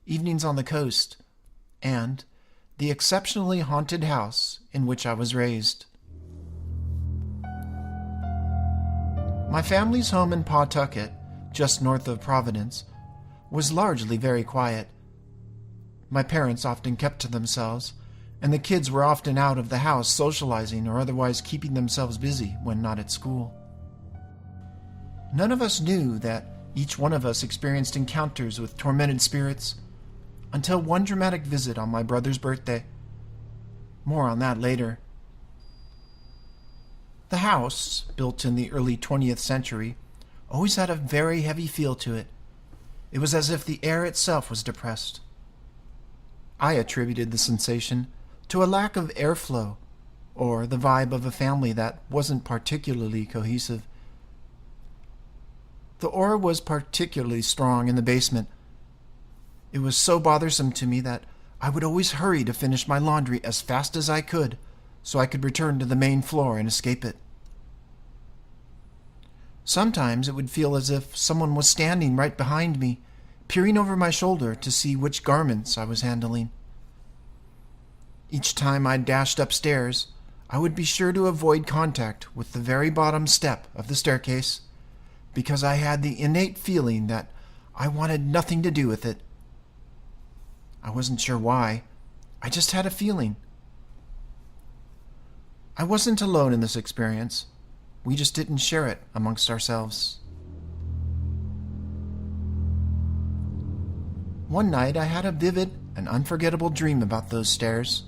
evenings on the coast, and the exceptionally haunted house in which I was raised. My family's home in Pawtucket, just north of Providence, was largely very quiet. My parents often kept to themselves, and the kids were often out of the house socializing or otherwise keeping themselves busy when not at school. None of us knew that each one of us experienced encounters with tormented spirits until one dramatic visit on my brother's birthday. More on that later. The house, built in the early 20th century, always had a very heavy feel to it. It was as if the air itself was depressed. I attributed the sensation to a lack of airflow, or the vibe of a family that wasn't particularly cohesive. The aura was particularly strong in the basement. It was so bothersome to me that I would always hurry to finish my laundry as fast as I could so I could return to the main floor and escape it. Sometimes it would feel as if someone was standing right behind me, peering over my shoulder to see which garments I was handling. Each time I dashed upstairs, I would be sure to avoid contact with the very bottom step of the staircase, because I had the innate feeling that I wanted nothing to do with it. I wasn't sure why. I just had a feeling. I wasn't alone in this experience. We just didn't share it amongst ourselves. One night I had a vivid and unforgettable dream about those stairs.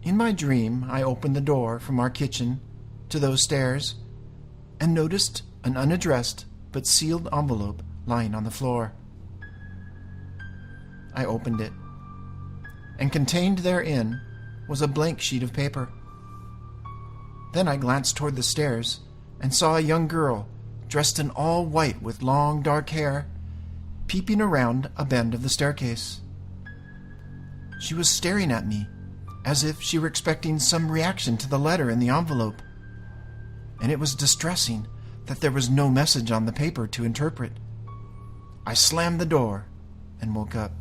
In my dream, I opened the door from our kitchen to those stairs and noticed an unaddressed but sealed envelope lying on the floor. I opened it, and contained therein was a blank sheet of paper. Then I glanced toward the stairs and saw a young girl dressed in all white with long dark hair peeping around a bend of the staircase. She was staring at me as if she were expecting some reaction to the letter in the envelope, and it was distressing that there was no message on the paper to interpret. I slammed the door and woke up.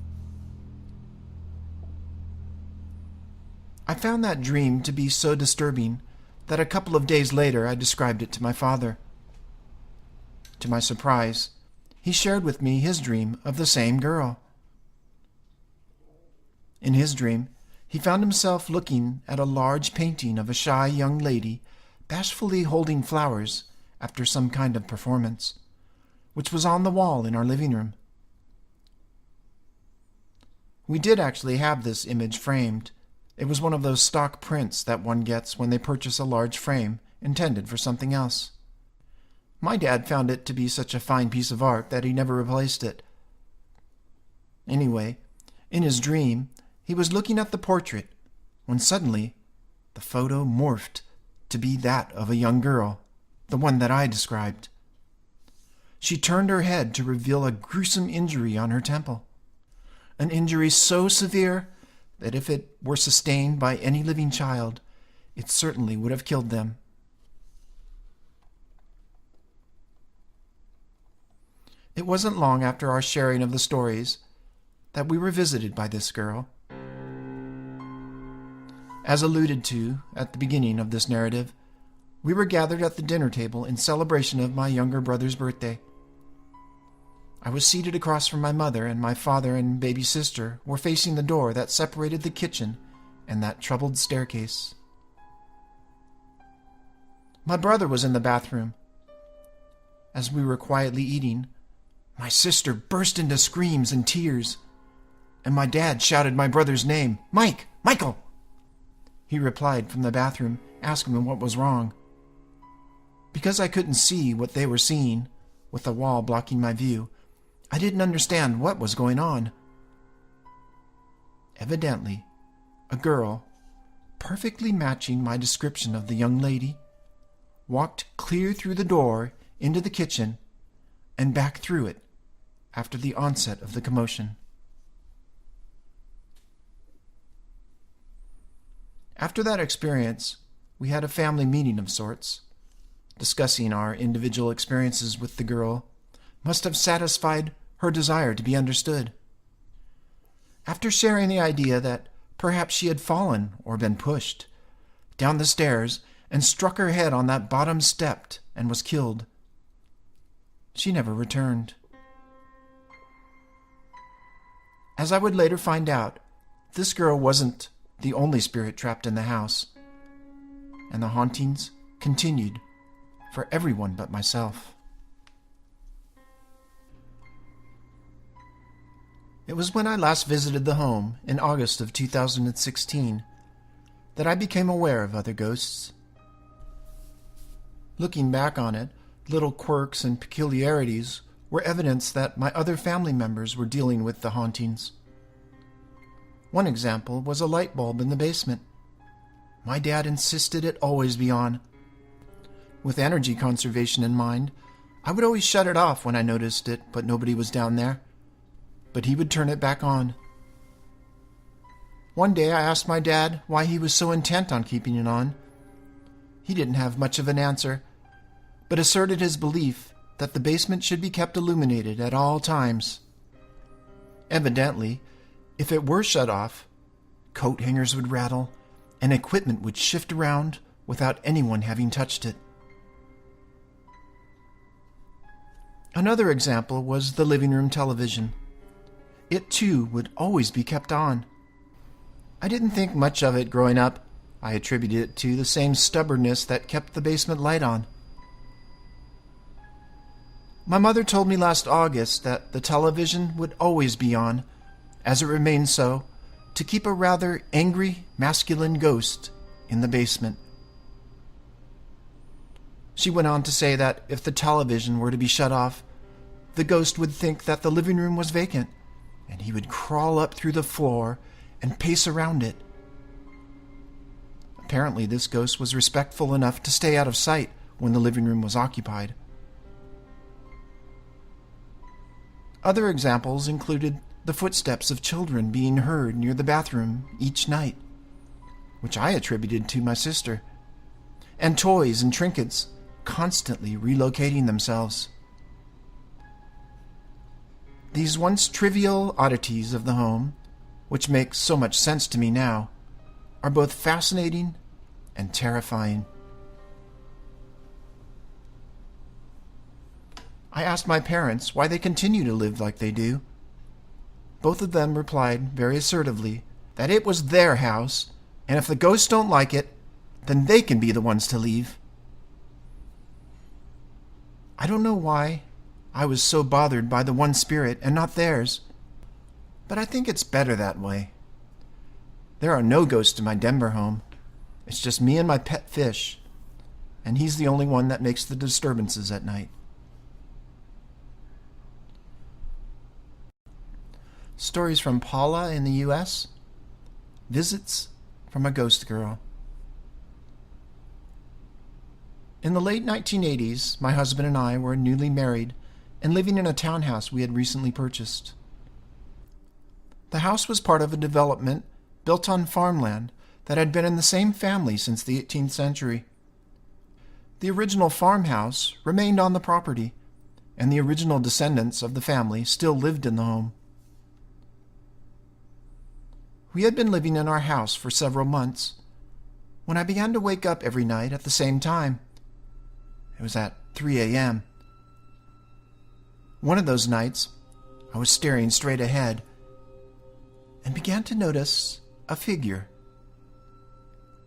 I found that dream to be so disturbing that a couple of days later I described it to my father. To my surprise, he shared with me his dream of the same girl. In his dream, he found himself looking at a large painting of a shy young lady bashfully holding flowers after some kind of performance, which was on the wall in our living room. We did actually have this image framed. It was one of those stock prints that one gets when they purchase a large frame intended for something else. My dad found it to be such a fine piece of art that he never replaced it. Anyway, in his dream, he was looking at the portrait when suddenly the photo morphed to be that of a young girl, the one that I described. She turned her head to reveal a gruesome injury on her temple, an injury so severe that if it were sustained by any living child, it certainly would have killed them. It wasn't long after our sharing of the stories that we were visited by this girl. As alluded to at the beginning of this narrative, we were gathered at the dinner table in celebration of my younger brother's birthday. I was seated across from my mother, and my father and baby sister were facing the door that separated the kitchen and that troubled staircase. My brother was in the bathroom. As we were quietly eating, my sister burst into screams and tears, and my dad shouted my brother's name, "Mike! Michael!" He replied from the bathroom, asking him what was wrong. Because I couldn't see what they were seeing, with the wall blocking my view, I didn't understand what was going on. Evidently, a girl, perfectly matching my description of the young lady, walked clear through the door into the kitchen and back through it after the onset of the commotion. After that experience, we had a family meeting of sorts. Discussing our individual experiences with the girl must have satisfied her desire to be understood. After sharing the idea that perhaps she had fallen or been pushed down the stairs and struck her head on that bottom step and was killed, she never returned. As I would later find out, this girl wasn't the only spirit trapped in the house, and the hauntings continued for everyone but myself. It was when I last visited the home in August of 2016 that I became aware of other ghosts. Looking back on it, little quirks and peculiarities were evidence that my other family members were dealing with the hauntings. One example was a light bulb in the basement. My dad insisted it always be on. With energy conservation in mind, I would always shut it off when I noticed it, but nobody was down there. But he would turn it back on. One day I asked my dad why he was so intent on keeping it on. He didn't have much of an answer, but asserted his belief that the basement should be kept illuminated at all times. Evidently, if it were shut off, coat hangers would rattle and equipment would shift around without anyone having touched it. Another example was the living room television. It too would always be kept on. I didn't think much of it growing up. I attributed it to the same stubbornness that kept the basement light on. My mother told me last August that the television would always be on, as it remained so, to keep a rather angry, masculine ghost in the basement. She went on to say that if the television were to be shut off, the ghost would think that the living room was vacant, and he would crawl up through the floor and pace around it. Apparently, this ghost was respectful enough to stay out of sight when the living room was occupied. Other examples included the footsteps of children being heard near the bathroom each night, which I attributed to my sister, and toys and trinkets constantly relocating themselves. These once trivial oddities of the home, which make so much sense to me now, are both fascinating and terrifying. I asked my parents why they continue to live like they do. Both of them replied very assertively that it was their house, and if the ghosts don't like it, then they can be the ones to leave. I don't know why I was so bothered by the one spirit and not theirs, but I think it's better that way. There are no ghosts in my Denver home. It's just me and my pet fish, and he's the only one that makes the disturbances at night. Stories from Paula in the U.S. Visits from a ghost girl. In the late 1980s, my husband and I were newly married and living in a townhouse we had recently purchased. The house was part of a development built on farmland that had been in the same family since the 18th century. The original farmhouse remained on the property, and the original descendants of the family still lived in the home. We had been living in our house for several months when I began to wake up every night at the same time. It was at 3 a.m. One of those nights, I was staring straight ahead and began to notice a figure.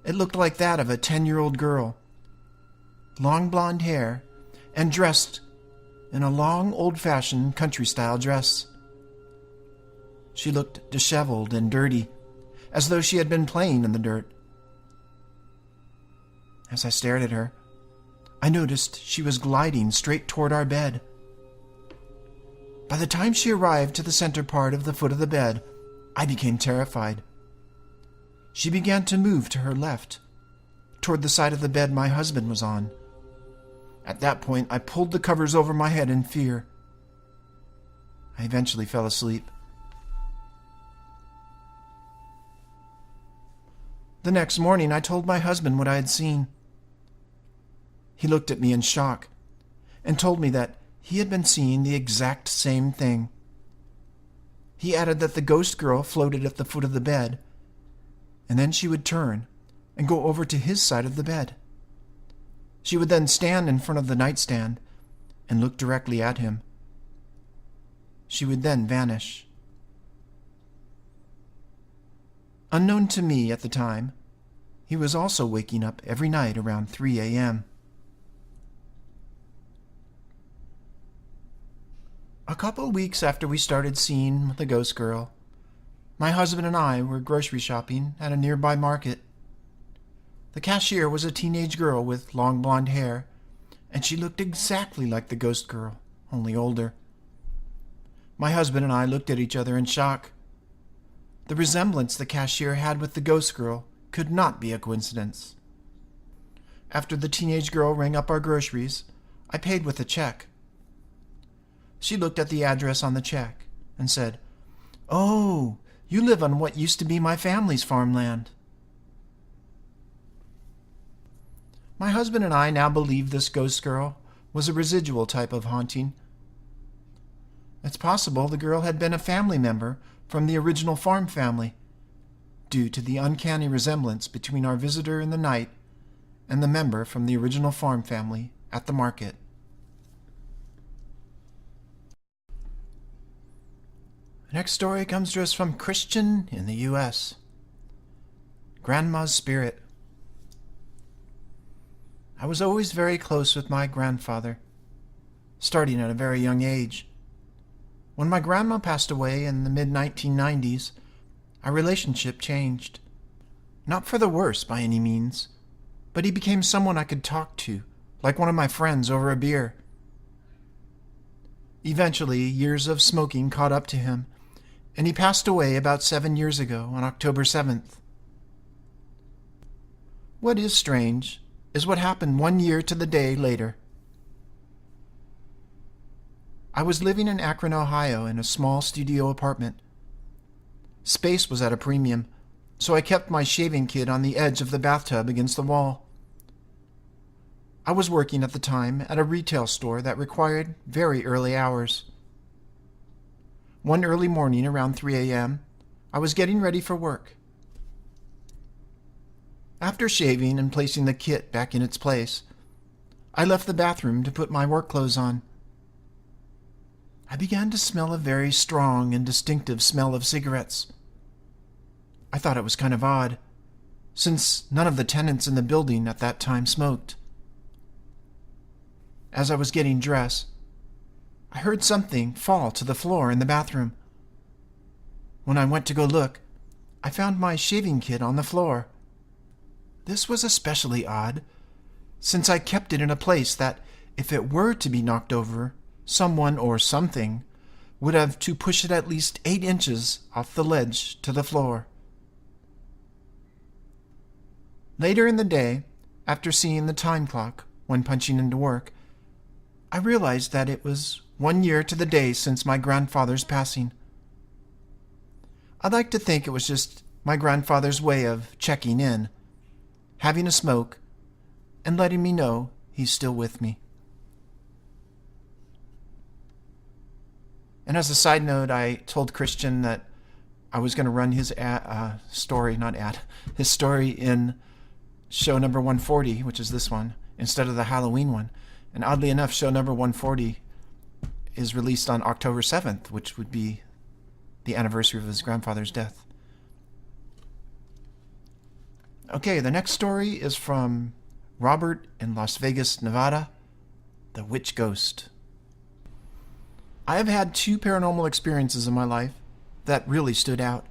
It looked like that of a 10-year-old girl, long blonde hair, and dressed in a long, old-fashioned country-style dress. She looked disheveled and dirty, as though she had been playing in the dirt. As I stared at her, I noticed she was gliding straight toward our bed. By the time she arrived to the center part of the foot of the bed, I became terrified. She began to move to her left, toward the side of the bed my husband was on. At that point, I pulled the covers over my head in fear. I eventually fell asleep. The next morning, I told my husband what I had seen. He looked at me in shock and told me that he had been seeing the exact same thing He added that the ghost girl floated at the foot of the bed, and then she would turn and go over to his side of the bed. She would then stand in front of the nightstand and look directly at him. She would then vanish. Unknown to me at the time, he was also waking up every night around 3 a.m. A couple weeks after we started seeing the ghost girl, my husband and I were grocery shopping at a nearby market. The cashier was a teenage girl with long blonde hair, and she looked exactly like the ghost girl, only older. My husband and I looked at each other in shock. The resemblance the cashier had with the ghost girl could not be a coincidence. After the teenage girl rang up our groceries, I paid with a check. She looked at the address on the check and said, "Oh, you live on what used to be my family's farmland." My husband and I now believe this ghost girl was a residual type of haunting. It's possible the girl had been a family member from the original farm family, due to the uncanny resemblance between our visitor in the night and the member from the original farm family at the market. The next story comes to us from Christian in the U.S. Grandma's Spirit. I was always very close with my grandfather, starting at a very young age. When my grandma passed away in the mid-1990s, our relationship changed. Not for the worse by any means, but he became someone I could talk to, like one of my friends over a beer. Eventually, years of smoking caught up to him, and he passed away about 7 years ago on October 7th. What is strange is what happened 1 year to the day later. I was living in Akron, Ohio in a small studio apartment. Space was at a premium, so I kept my shaving kit on the edge of the bathtub against the wall. I was working at the time at a retail store that required very early hours. One early morning around 3 a.m., I was getting ready for work. After shaving and placing the kit back in its place, I left the bathroom to put my work clothes on. I began to smell a very strong and distinctive smell of cigarettes. I thought it was kind of odd, since none of the tenants in the building at that time smoked. As I was getting dressed, I heard something fall to the floor in the bathroom. When I went to go look, I found my shaving kit on the floor. This was especially odd, since I kept it in a place that, if it were to be knocked over, someone or something would have to push it at least 8 inches off the ledge to the floor. Later in the day, after seeing the time clock when punching into work, I realized that it was 1 year to the day since my grandfather's passing. I'd like to think it was just my grandfather's way of checking in, having a smoke, and letting me know he's still with me. And as a side note, I told Christian that I was going to run his story in show number 140, which is this one, instead of the Halloween one. And oddly enough, show number 140 is released on October 7th, which would be the anniversary of his grandfather's death. Okay, the next story is from Robert in Las Vegas, Nevada, The Witch Ghost. I have had 2 paranormal experiences in my life that really stood out.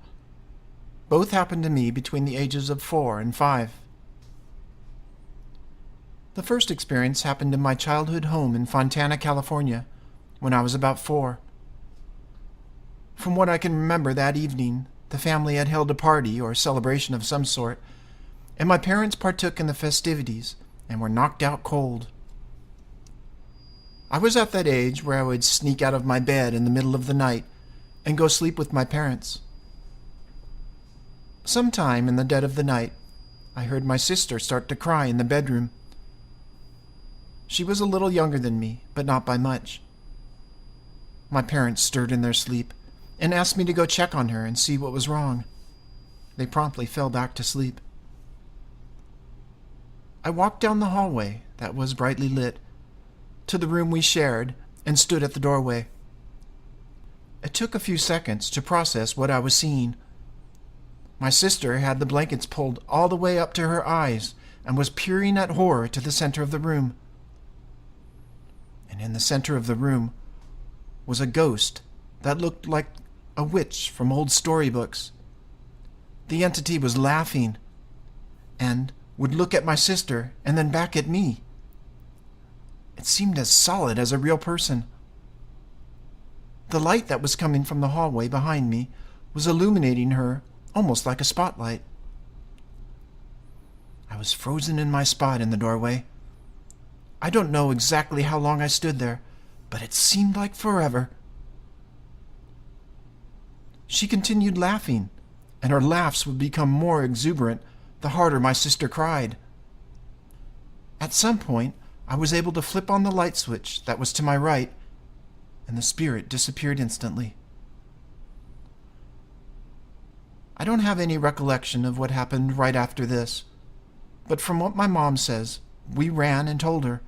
Both happened to me between the ages of 4 and 5. The first experience happened in my childhood home in Fontana, California, when I was about 4. From what I can remember that evening, the family had held a party or celebration of some sort, and my parents partook in the festivities and were knocked out cold. I was at that age where I would sneak out of my bed in the middle of the night and go sleep with my parents. Sometime in the dead of the night, I heard my sister start to cry in the bedroom. She was a little younger than me, but not by much. My parents stirred in their sleep and asked me to go check on her and see what was wrong. They promptly fell back to sleep. I walked down the hallway that was brightly lit to the room we shared and stood at the doorway. It took a few seconds to process what I was seeing. My sister had the blankets pulled all the way up to her eyes and was peering at horror to the center of the room. And in the center of the room was a ghost that looked like a witch from old storybooks. The entity was laughing and would look at my sister and then back at me. It seemed as solid as a real person. The light that was coming from the hallway behind me was illuminating her almost like a spotlight. I was frozen in my spot in the doorway. I don't know exactly how long I stood there, but it seemed like forever. She continued laughing, and her laughs would become more exuberant the harder my sister cried. At some point, I was able to flip on the light switch that was to my right, and the spirit disappeared instantly. I don't have any recollection of what happened right after this, but from what my mom says, we ran and told her.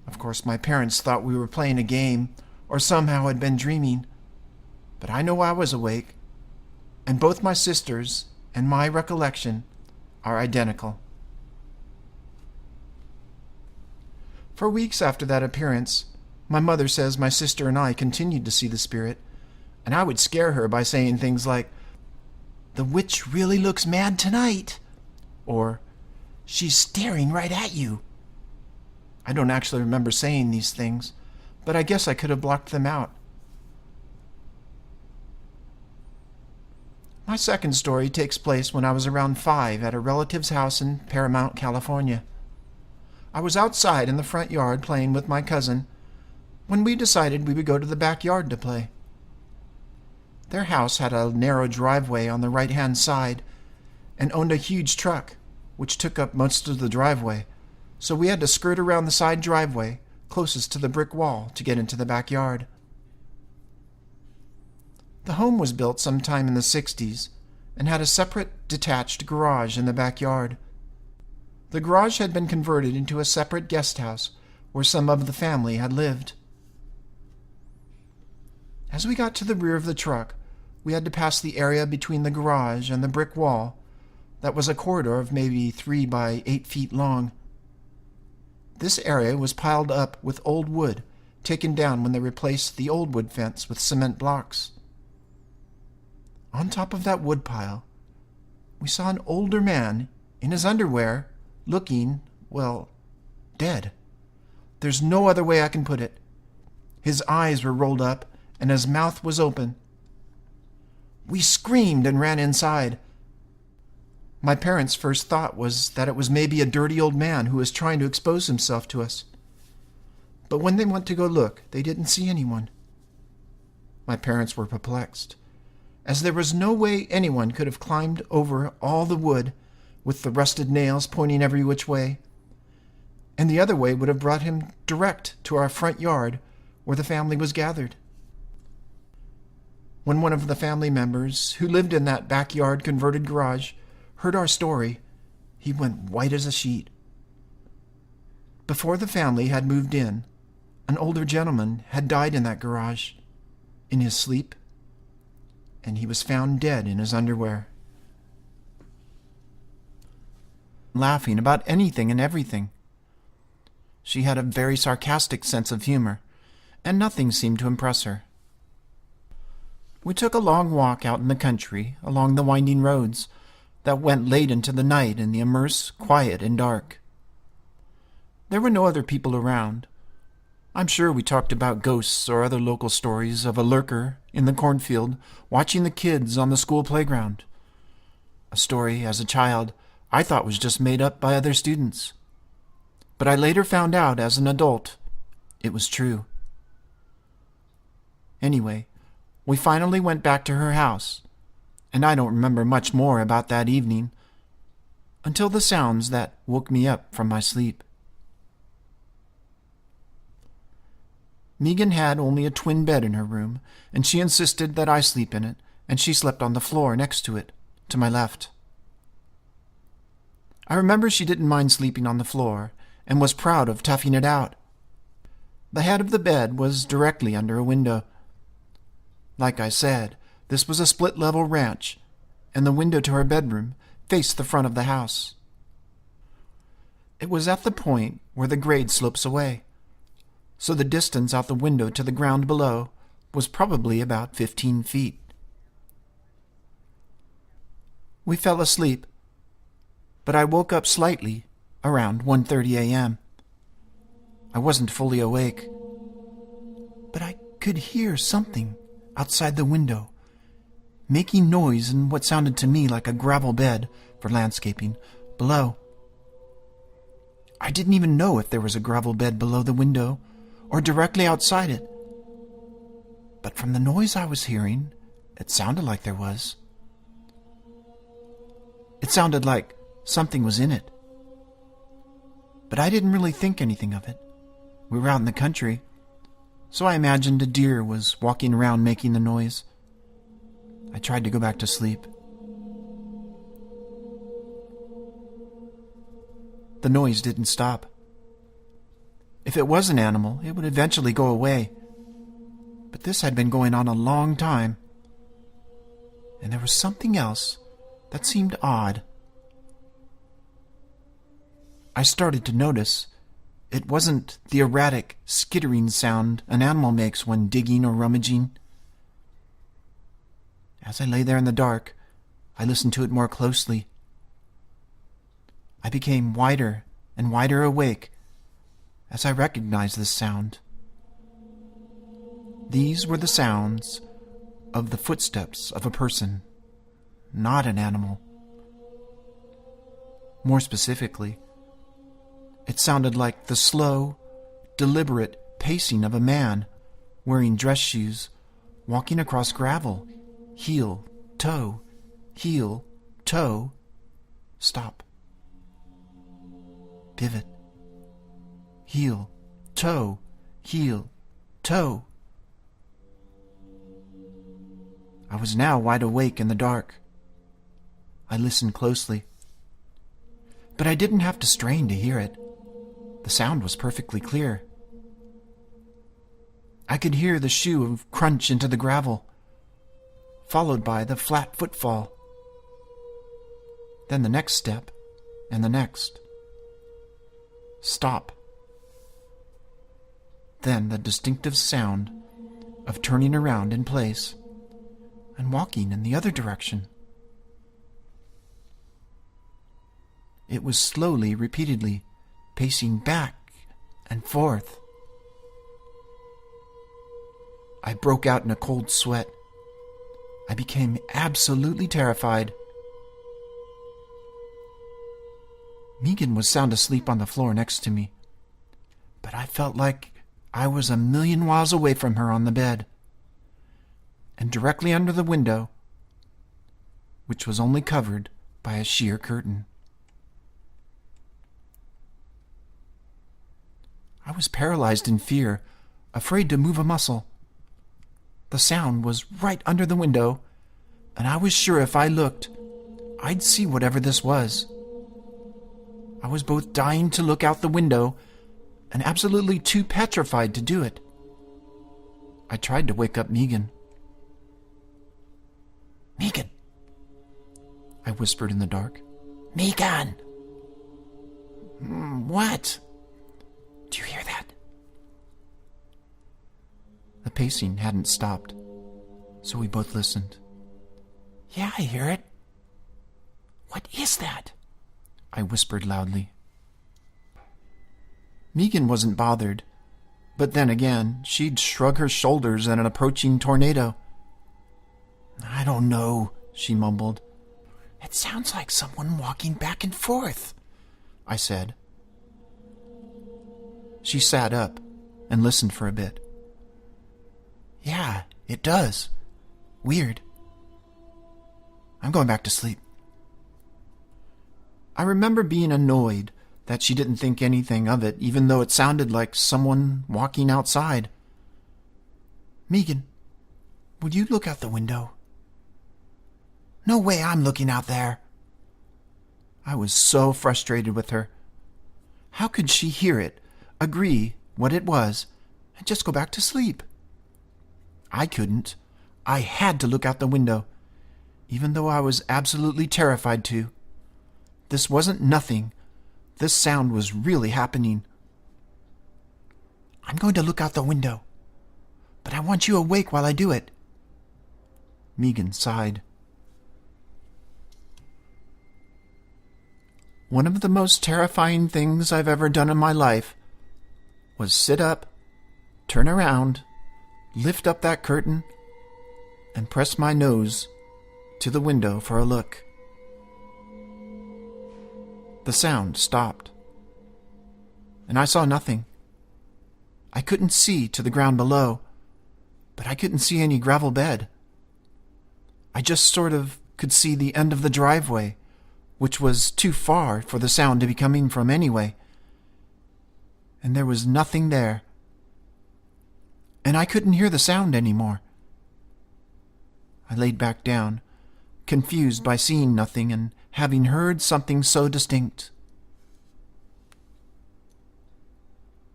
Of course, my parents thought we were playing a game or somehow had been dreaming, but I know I was awake, and both my sisters and my recollection are identical. For weeks after that appearance, my mother says my sister and I continued to see the spirit, and I would scare her by saying things like, "The witch really looks mad tonight," or "She's staring right at you." I don't actually remember saying these things, but I guess I could have blocked them out. My second story takes place when I was around 5 at a relative's house in Paramount, California. I was outside in the front yard playing with my cousin when we decided we would go to the backyard to play. Their house had a narrow driveway on the right-hand side and owned a huge truck, which took up most of the driveway, so we had to skirt around the side driveway closest to the brick wall to get into the backyard. The home was built sometime in the 60s and had a separate detached garage in the backyard. The garage had been converted into a separate guest house where some of the family had lived. As we got to the rear of the truck, we had to pass the area between the garage and the brick wall that was a corridor of maybe 3 by 8 feet long. This area was piled up with old wood taken down when they replaced the old wood fence with cement blocks. On top of that wood pile, we saw an older man in his underwear looking, well, dead. There's no other way I can put it. His eyes were rolled up and his mouth was open. We screamed and ran inside. My parents' first thought was that it was maybe a dirty old man who was trying to expose himself to us. But when they went to go look, they didn't see anyone. My parents were perplexed, as there was no way anyone could have climbed over all the wood with the rusted nails pointing every which way, and the other way would have brought him direct to our front yard where the family was gathered. When one of the family members who lived in that backyard converted garage heard our story, he went white as a sheet. Before the family had moved in, an older gentleman had died in that garage, in his sleep, and he was found dead in his underwear. Laughing about anything and everything. She had a very sarcastic sense of humor, and nothing seemed to impress her. We took a long walk out in the country along the winding roads that went late into the night in the immense quiet and dark. There were no other people around. I'm sure we talked about ghosts or other local stories of a lurker in the cornfield watching the kids on the school playground. A story, as a child, I thought was just made up by other students. But I later found out as an adult it was true. Anyway, we finally went back to her house, and I don't remember much more about that evening until the sounds that woke me up from my sleep. Megan had only a twin bed in her room, and she insisted that I sleep in it, and she slept on the floor next to it, to my left. I remember she didn't mind sleeping on the floor, and was proud of toughing it out. The head of the bed was directly under a window. Like I said, this was a split-level ranch, and the window to her bedroom faced the front of the house. It was at the point where the grade slopes away, so the distance out the window to the ground below was probably about 15 feet. We fell asleep, but I woke up slightly around 1:30 a.m. I wasn't fully awake, but I could hear something outside the window, making noise in what sounded to me like a gravel bed for landscaping below. I didn't even know if there was a gravel bed below the window or directly outside it, but from the noise I was hearing, it sounded like there was. It sounded like something was in it, but I didn't really think anything of it. We were out in the country, so I imagined a deer was walking around making the noise. I tried to go back to sleep. The noise didn't stop. If it was an animal, it would eventually go away. But this had been going on a long time. And there was something else that seemed odd. I started to notice it wasn't the erratic, skittering sound an animal makes when digging or rummaging. As I lay there in the dark, I listened to it more closely. I became wider and wider awake as I recognized this sound. These were the sounds of the footsteps of a person, not an animal. More specifically, it sounded like the slow, deliberate pacing of a man wearing dress shoes, walking across gravel, heel, toe, stop. Pivot. Heel, toe. I was now wide awake in the dark. I listened closely. But I didn't have to strain to hear it. The sound was perfectly clear. I could hear the shoe crunch into the gravel, followed by the flat footfall. Then the next step, and the next. Stop. Then the distinctive sound of turning around in place and walking in the other direction. It was slowly, repeatedly, pacing back and forth. I broke out in a cold sweat. I became absolutely terrified. Megan was sound asleep on the floor next to me, but I felt like I was a million miles away from her on the bed, and directly under the window, which was only covered by a sheer curtain. I was paralyzed in fear, afraid to move a muscle. The sound was right under the window, and I was sure if I looked, I'd see whatever this was. I was both dying to look out the window and absolutely too petrified to do it. I tried to wake up Megan. "Megan," I whispered in the dark. "Megan!" "What?" "Do you hear that?" The pacing hadn't stopped, so we both listened. "Yeah, I hear it." "What is that?" I whispered loudly. Megan wasn't bothered, but then again, she'd shrug her shoulders at an approaching tornado. "I don't know," she mumbled. "It sounds like someone walking back and forth," I said. She sat up and listened for a bit. "Yeah, it does. Weird. I'm going back to sleep." I remember being annoyed that she didn't think anything of it, even though it sounded like someone walking outside. Megan, would you look out the window? No way I'm looking out there. I was so frustrated with her. How could she hear it, agree what it was, and just go back to sleep? I couldn't. I had to look out the window, even though I was absolutely terrified to. This wasn't nothing. This sound was really happening. I'm going to look out the window, but I want you awake while I do it. Megan sighed. One of the most terrifying things I've ever done in my life was sit up, turn around, lift up that curtain, and press my nose to the window for a look. The sound stopped, and I saw nothing. I couldn't see to the ground below, but I couldn't see any gravel bed. I just sort of could see the end of the driveway, which was too far for the sound to be coming from anyway. And there was nothing there. And I couldn't hear the sound anymore. I laid back down, confused by seeing nothing and having heard something so distinct.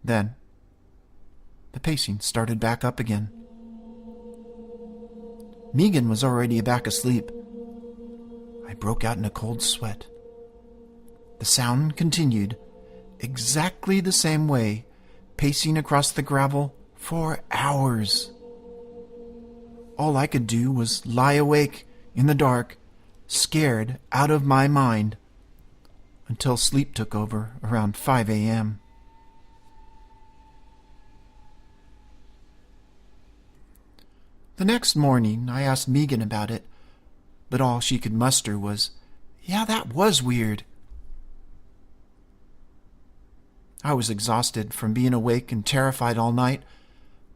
Then, the pacing started back up again. Megan was already back asleep. I broke out in a cold sweat. The sound continued, exactly the same way, pacing across the gravel for hours. All I could do was lie awake in the dark, scared out of my mind, until sleep took over around 5 a.m. The next morning, I asked Megan about it, but all she could muster was, "Yeah, that was weird." I was exhausted from being awake and terrified all night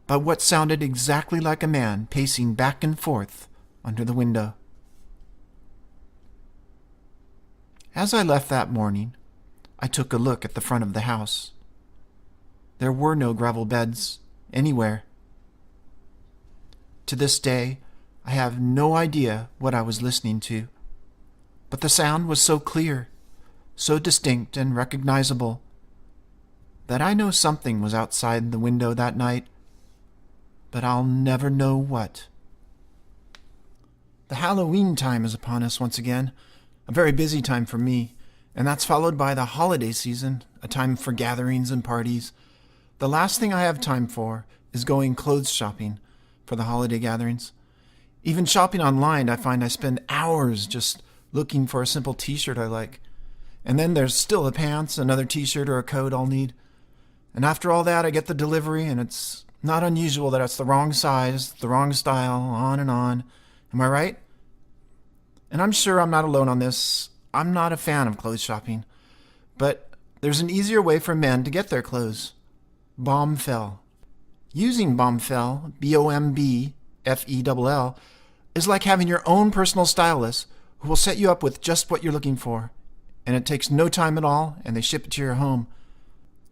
by what sounded exactly like a man pacing back and forth under the window. As I left that morning, I took a look at the front of the house. There were no gravel beds anywhere. To this day, I have no idea what I was listening to, but the sound was so clear, so distinct and recognizable, that I know something was outside the window that night, but I'll never know what. The Halloween time is upon us once again, a very busy time for me, and that's followed by the holiday season, a time for gatherings and parties. The last thing I have time for is going clothes shopping for the holiday gatherings. Even shopping online, I find I spend hours just looking for a simple t-shirt I like. And then there's still the pants, another t-shirt or a coat I'll need. And after all that, I get the delivery, and it's not unusual that it's the wrong size, the wrong style, on and on. Am I right? And I'm sure I'm not alone on this. I'm not a fan of clothes shopping. But there's an easier way for men to get their clothes. BombFell. Using BombFell, BombFell, is like having your own personal stylist who will set you up with just what you're looking for. And it takes no time at all, and they ship it to your home.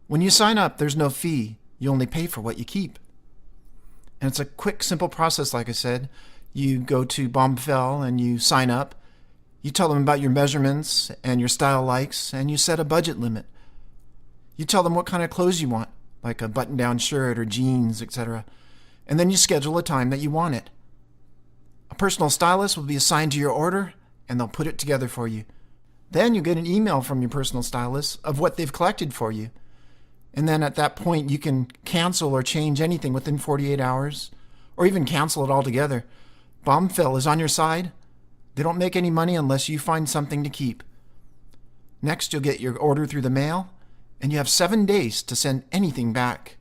When you sign up, there's no fee. You only pay for what you keep. And it's a quick, simple process, like I said. You go to BombFell and you sign up. You tell them about your measurements and your style likes, and you set a budget limit. You tell them what kind of clothes you want, like a button-down shirt or jeans, etc. And then you schedule a time that you want it. A personal stylist will be assigned to your order, and they'll put it together for you. Then you get an email from your personal stylist of what they've collected for you. And then at that point, you can cancel or change anything within 48 hours, or even cancel it altogether. BombFell is on your side. They don't make any money unless you find something to keep. Next, you'll get your order through the mail, and you have 7 days to send anything back.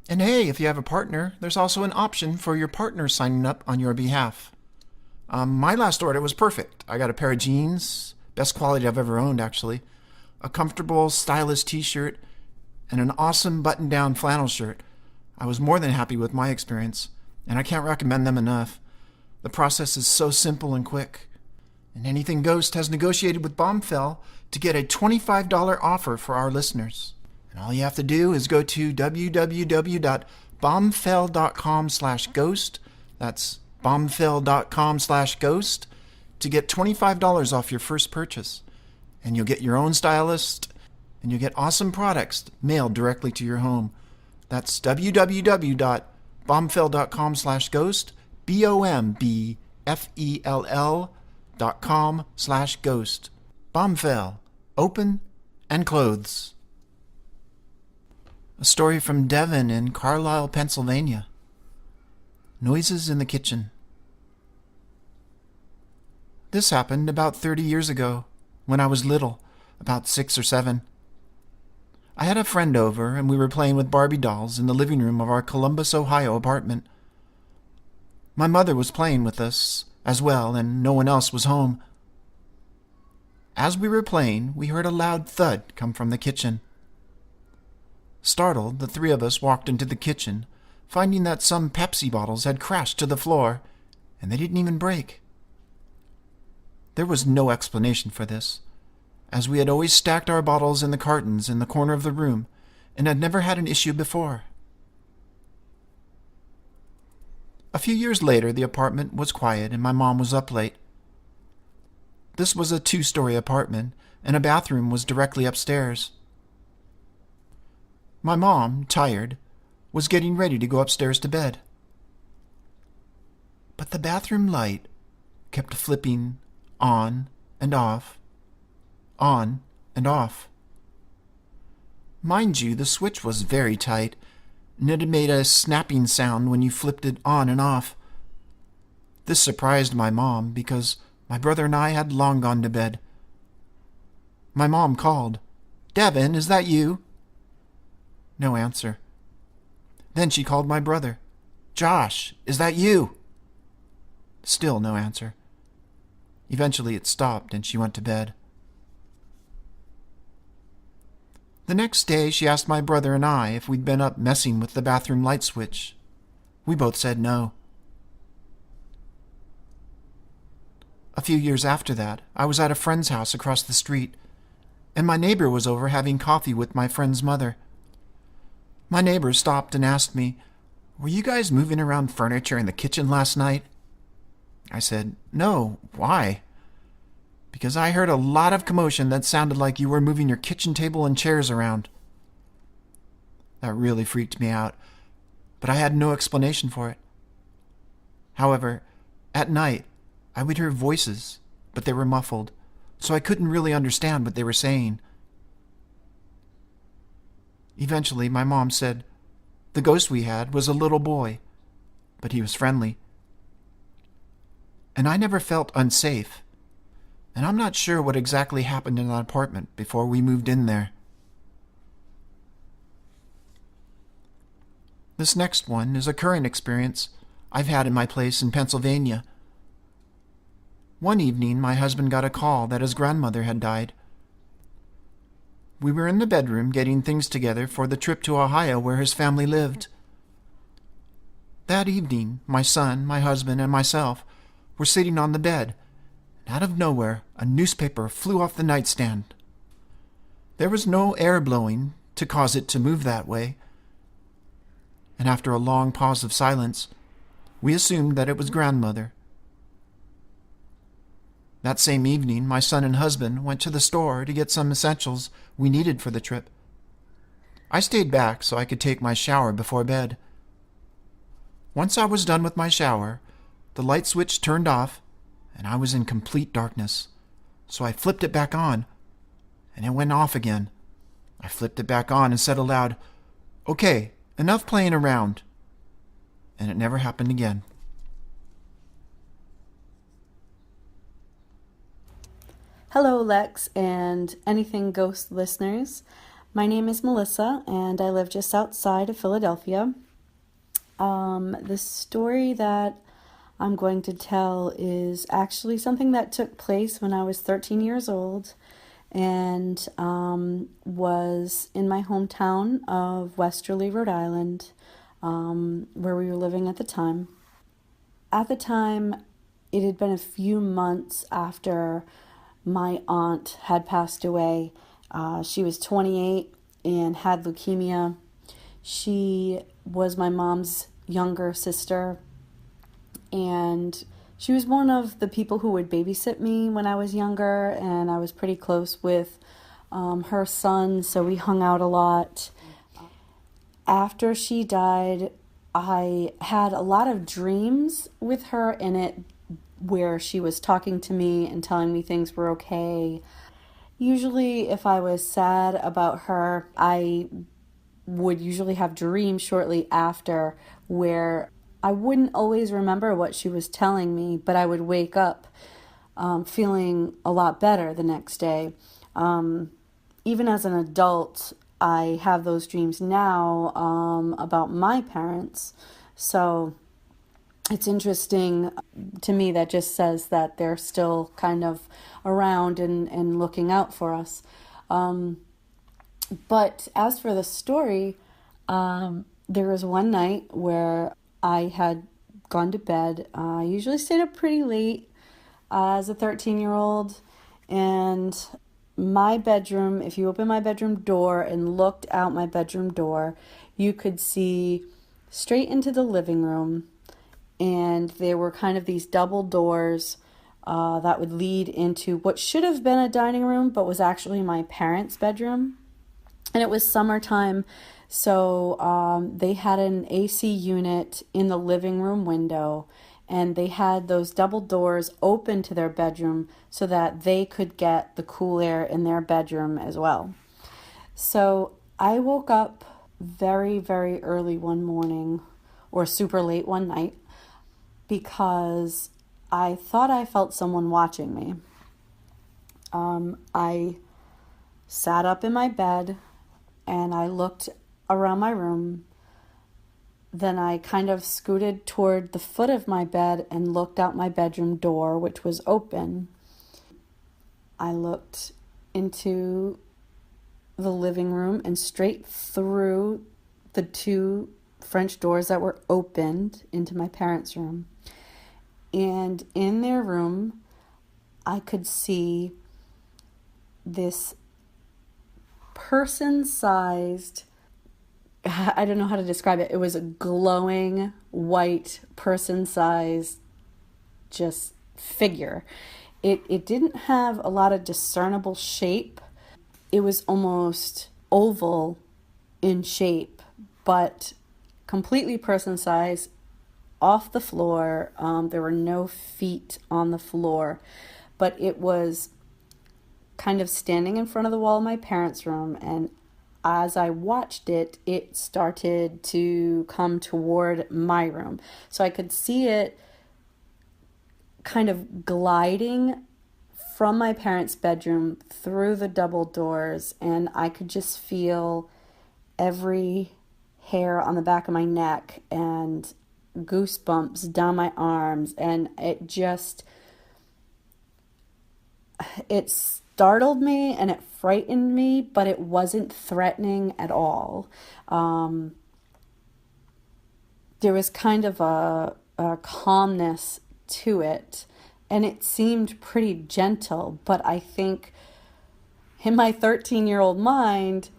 And hey, if you have a partner, there's also an option for your partner signing up on your behalf. My last order was perfect. I got a pair of jeans, best quality I've ever owned, actually, a comfortable, stylish t-shirt, and an awesome button-down flannel shirt. I was more than happy with my experience, and I can't recommend them enough. The process is so simple and quick. And Anything Ghost has negotiated with BombFell to get a $25 offer for our listeners. And all you have to do is go to www.bombfell.com bombfell.com/ghost. That's bombfell.com/ghost to get $25 off your first purchase. And you'll get your own stylist, and you'll get awesome products mailed directly to your home. That's www.bombfell.com/ghost, BOMBFELL.com/ghost. BombFell, open and clothes. A story from Devon in Carlisle, Pennsylvania. Noises in the kitchen. This happened about 30 years ago, when I was little, about 6 or 7. I had a friend over, and we were playing with Barbie dolls in the living room of our Columbus, Ohio apartment. My mother was playing with us as well, and no one else was home. As we were playing, we heard a loud thud come from the kitchen. Startled, the 3 of us walked into the kitchen, finding that some Pepsi bottles had crashed to the floor, and they didn't even break. There was no explanation for this, as we had always stacked our bottles in the cartons in the corner of the room and had never had an issue before. A few years later, the apartment was quiet and my mom was up late. This was a 2-story apartment, and a bathroom was directly upstairs. My mom, tired, was getting ready to go upstairs to bed. But the bathroom light kept flipping on and off, on and off. Mind you, the switch was very tight, and it made a snapping sound when you flipped it on and off. This surprised my mom because my brother and I had long gone to bed. My mom called, "Devon, is that you?" No answer. Then she called my brother, "Josh, is that you?" Still no answer. Eventually it stopped and she went to bed. The next day she asked my brother and I if we'd been up messing with the bathroom light switch. We both said no. A few years after that, I was at a friend's house across the street, and my neighbor was over having coffee with my friend's mother. My neighbor stopped and asked me, "Were you guys moving around furniture in the kitchen last night?" I said, "No, why?" "Because I heard a lot of commotion that sounded like you were moving your kitchen table and chairs around." That really freaked me out, but I had no explanation for it. However, at night, I would hear voices, but they were muffled, so I couldn't really understand what they were saying. Eventually, my mom said the ghost we had was a little boy, but he was friendly. And I never felt unsafe, and I'm not sure what exactly happened in that apartment before we moved in there. This next one is a current experience I've had in my place in Pennsylvania. One evening, my husband got a call that his grandmother had died. We were in the bedroom getting things together for the trip to Ohio where his family lived. That evening, my son, my husband, and myself were sitting on the bed, and out of nowhere, a newspaper flew off the nightstand. There was no air blowing to cause it to move that way, and after a long pause of silence, we assumed that it was grandmother. That same evening, my son and husband went to the store to get some essentials we needed for the trip. I stayed back so I could take my shower before bed. Once I was done with my shower, the light switch turned off, and I was in complete darkness. So I flipped it back on, and it went off again. I flipped it back on and said aloud, "Okay, enough playing around." And it never happened again. Hello, Lex and Anything Ghost listeners. My name is Melissa, and I live just outside of Philadelphia. The story that I'm going to tell is actually something that took place when I was 13 years old and was in my hometown of Westerly, Rhode Island, where we were living at the time. At the time, it had been a few months after my aunt had passed away. She was 28 and had leukemia. She was my mom's younger sister, and she was one of the people who would babysit me when I was younger, and I was pretty close with her son, so we hung out a lot. After she died, I had a lot of dreams with her in it where she was talking to me and telling me things were okay. Usually, if I was sad about her, I would usually have dreams shortly after where I wouldn't always remember what she was telling me, but I would wake up feeling a lot better the next day. Even as an adult, I have those dreams now about my parents. So it's interesting to me. That just says that they're still kind of around and looking out for us. But as for the story, there was one night where I had gone to bed. I usually stayed up pretty late as a 13-year-old, and my bedroom, if you open my bedroom door and looked out my bedroom door, you could see straight into the living room, and there were kind of these double doors that would lead into what should have been a dining room, but was actually my parents' bedroom. And it was summertime, so they had an AC unit in the living room window, and they had those double doors open to their bedroom so that they could get the cool air in their bedroom as well. So I woke up very, very early one morning, or super late one night, because I thought I felt someone watching me. I sat up in my bed and I looked around my room. Then I kind of scooted toward the foot of my bed and looked out my bedroom door, which was open. I looked into the living room and straight through the two French doors that were opened into my parents' room. And in their room, I could see this person-sized, I don't know how to describe it. It was a glowing white person-sized just figure. It didn't have a lot of discernible shape. It was almost oval in shape, but completely person-sized, off the floor. There were no feet on the floor, but it was kind of standing in front of the wall of my parents' room, and as I watched it, it started to come toward my room. So I could see it kind of gliding from my parents' bedroom through the double doors, and I could just feel every hair on the back of my neck and goosebumps down my arms, and it startled me and it frightened me, but it wasn't threatening at all. There was kind of a calmness to it, and it seemed pretty gentle, but I think in my 13-year-old mind,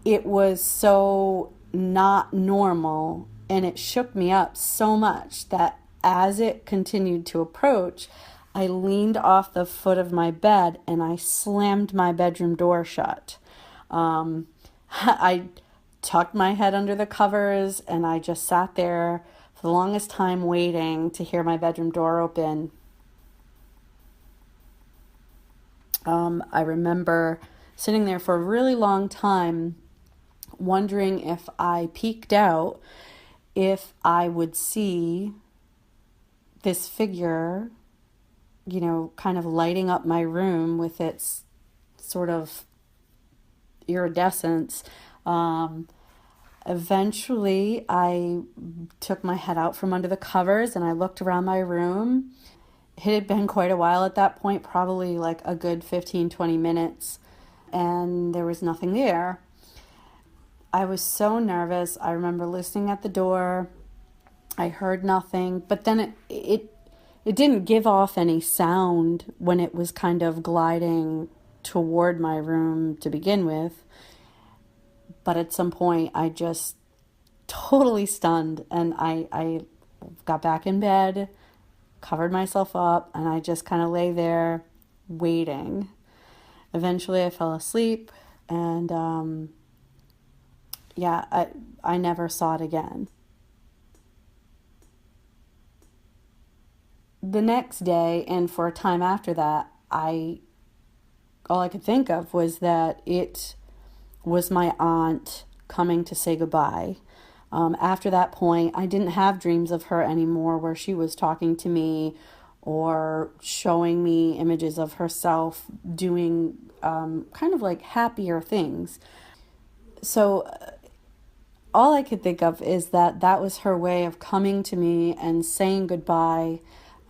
it was so not normal, and it shook me up so much that as it continued to approach, I leaned off the foot of my bed and I slammed my bedroom door shut. I tucked my head under the covers and I just sat there for the longest time waiting to hear my bedroom door open. I remember sitting there for a really long time wondering if I peeked out, if I would see this figure, kind of lighting up my room with its sort of iridescence. Eventually, I took my head out from under the covers and I looked around my room. It had been quite a while at that point, probably like a good 15-20 minutes, and there was nothing there. I was so nervous. I remember listening at the door. I heard nothing, but then it didn't give off any sound when it was kind of gliding toward my room to begin with. But at some point, I just totally stunned, and I got back in bed, covered myself up, and I just kind of lay there waiting. Eventually I fell asleep, and I never saw it again. The next day, and for a time after that, all I could think of was that it was my aunt coming to say goodbye. After that point, I didn't have dreams of her anymore where she was talking to me or showing me images of herself doing kind of like happier things. So all I could think of is that that was her way of coming to me and saying goodbye.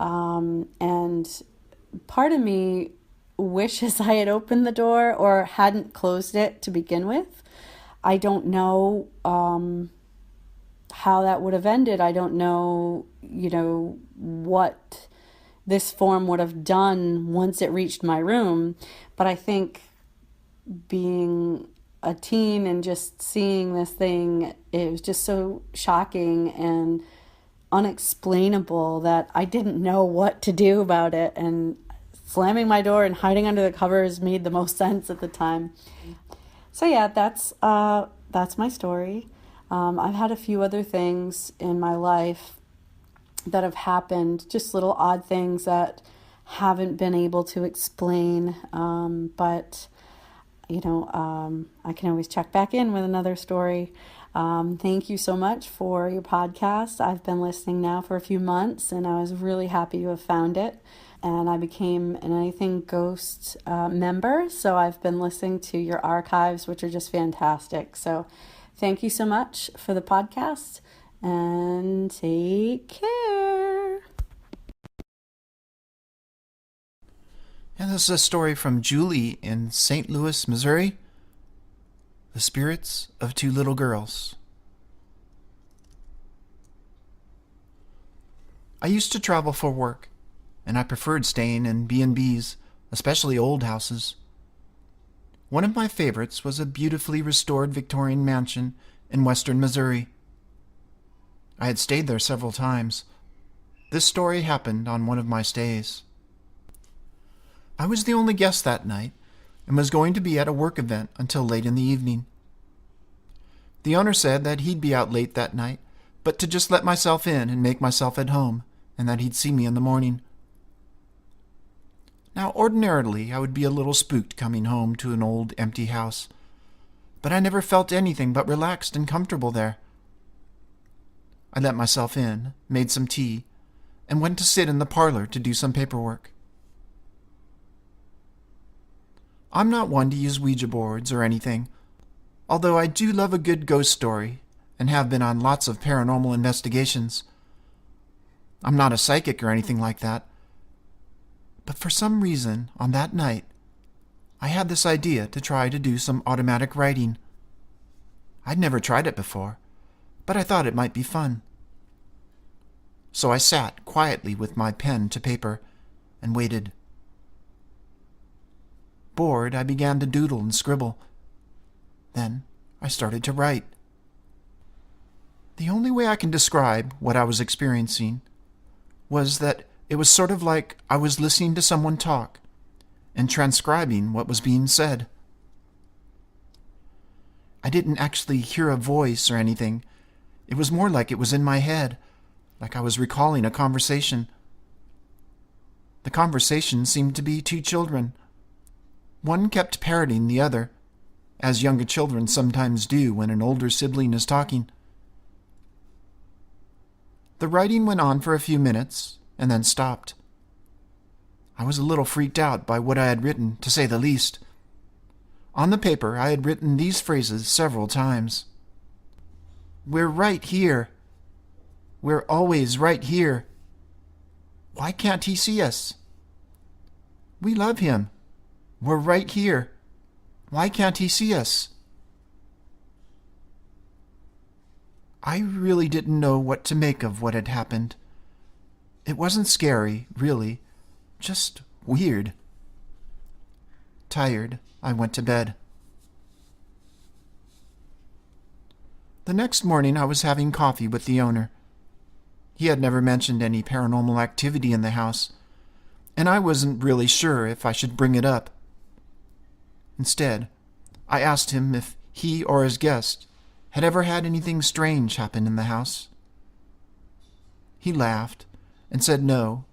And part of me wishes I had opened the door or hadn't closed it to begin with. I don't know how that would have ended. I don't know, what this form would have done once it reached my room. But I think being a teen and just seeing this thing, it was just so shocking and unexplainable that I didn't know what to do about it. And slamming my door and hiding under the covers made the most sense at the time. So yeah, that's my story. I've had a few other things in my life that have happened, just little odd things that haven't been able to explain. But I can always check back in with another story. Thank you so much for your podcast. I've been listening now for a few months, and I was really happy to have found it. And I became an Anything Ghost member, so I've been listening to your archives, which are just fantastic. So thank you so much for the podcast, and take care. And this is a story from Julie in St. Louis, Missouri. The Spirits of Two Little Girls. I used to travel for work, and I preferred staying in B&Bs, especially old houses. One of my favorites was a beautifully restored Victorian mansion in western Missouri. I had stayed there several times. This story happened on one of my stays. I was the only guest that night, and was going to be at a work event until late in the evening. The owner said that he'd be out late that night, but to just let myself in and make myself at home, and that he'd see me in the morning. Now, ordinarily, I would be a little spooked coming home to an old, empty house, but I never felt anything but relaxed and comfortable there. I let myself in, made some tea, and went to sit in the parlor to do some paperwork. I'm not one to use Ouija boards or anything, although I do love a good ghost story and have been on lots of paranormal investigations. I'm not a psychic or anything like that, but for some reason, on that night, I had this idea to try to do some automatic writing. I'd never tried it before, but I thought it might be fun. So I sat quietly with my pen to paper and waited. Bored, I began to doodle and scribble. Then I started to write. The only way I can describe what I was experiencing was that it was sort of like I was listening to someone talk and transcribing what was being said. I didn't actually hear a voice or anything. It was more like it was in my head, like I was recalling a conversation. The conversation seemed to be two children. One kept parroting the other, as younger children sometimes do when an older sibling is talking. The writing went on for a few minutes and then stopped. I was a little freaked out by what I had written, to say the least. On the paper, I had written these phrases several times. "We're right here. We're always right here. Why can't he see us? We love him. We're right here. Why can't he see us?" I really didn't know what to make of what had happened. It wasn't scary, really, just weird. Tired, I went to bed. The next morning I was having coffee with the owner. He had never mentioned any paranormal activity in the house, and I wasn't really sure if I should bring it up. Instead, I asked him if he or his guest had ever had anything strange happen in the house. He laughed and said no,